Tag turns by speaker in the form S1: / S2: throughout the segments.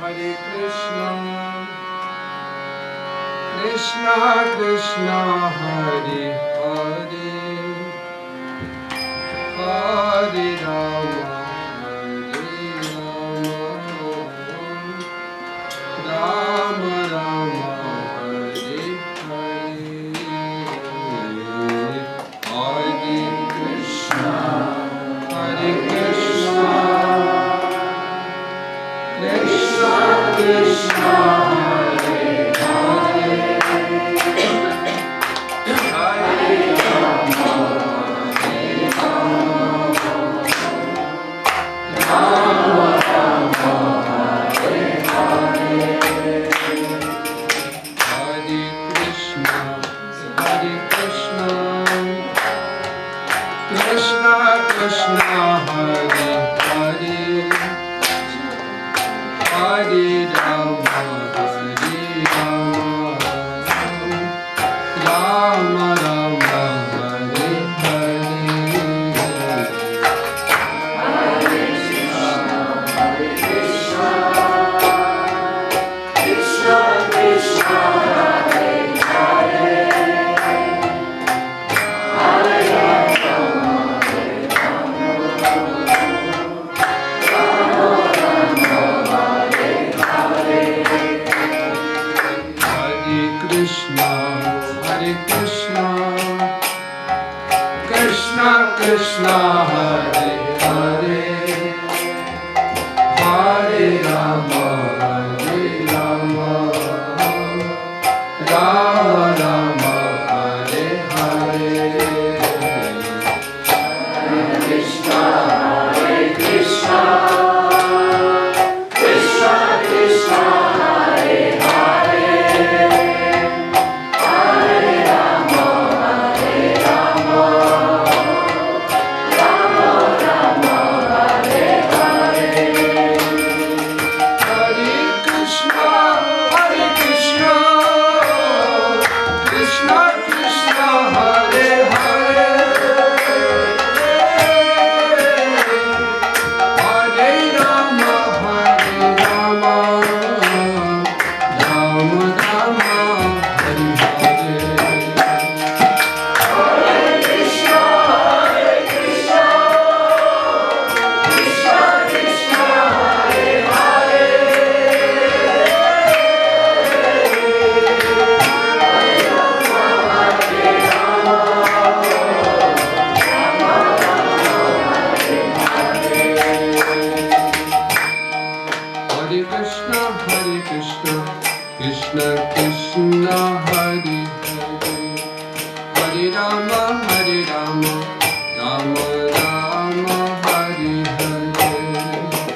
S1: Hare Krishna, Krishna Krishna, Hare Hare, Hare Rama, Rama Rama, Hare Hare, Hare Krishna, Hare Krishna, Krishna Krishna, Hare Hare, Hare Rama, Rama Rama, Hare Hare, Hare Krishna, Hare Krishna, Krishna Krishna, Hare Hare, Hare Rama, Hare Rama, Rama Rama, Hare Hare,
S2: Krishna Krishna Hare Hare Hare Rama Hare Rama Rama Rama Hare Hare
S1: Hare Krishna, Hare Krishna, Krishna Krishna, Hare Hare, Hare Rama, Hare Rama, Rama Rama, Hare Hare.
S2: Krishna Hare Krishna Krishna Krishna Hare Hare Hare Rama Hare Rama Rama Rama Hare Hare
S1: Hare Krishna, Hare Krishna, Krishna Krishna, Hare Hare, Hare Rama, Hare Rama, Rama Rama, Hare Hare.
S2: Hare Krishna Hare Krishna Krishna Krishna Hare Hare
S1: Hare Krishna, Hare Krishna, Krishna Krishna, Hare Hare, Hare Rama, Hare Rama, Rama Rama, Hare Hare.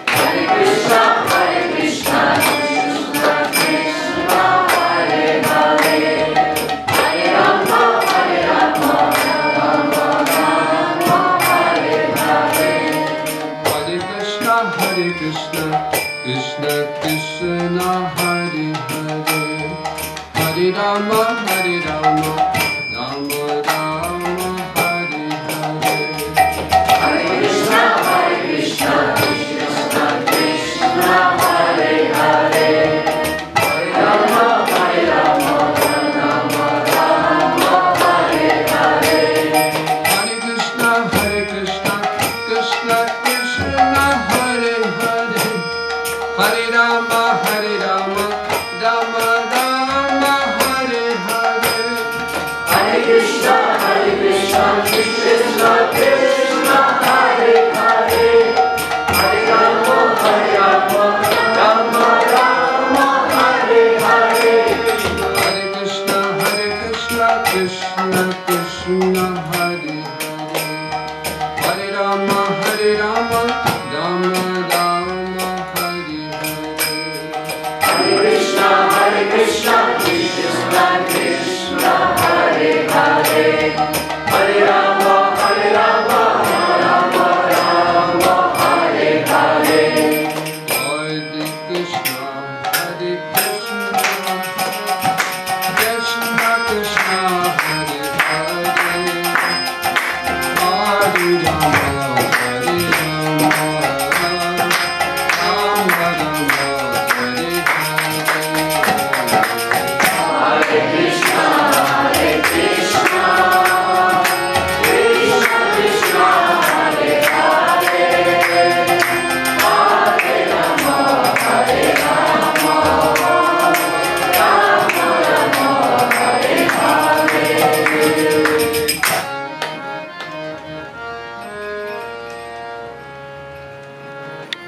S2: Hare Krishna Hare Krishna Krishna Krishna Hare Hare Hare Rama Hare Rama Rama Rama Hare Hare
S1: Hare Krishna, Hare Krishna, Krishna Krishna, Hare Hare, Hare Rama, Hare Rama, Rama Rama, Hare Hare.
S2: Hare Krishna Hare Krishna Krishna Krishna Hare Hare Hare Rama Hare Rama Rama Rama Hare Hare
S1: Hare Krishna, Krishna Krishna, Hare Hare, Hare Rama, Hare Rama,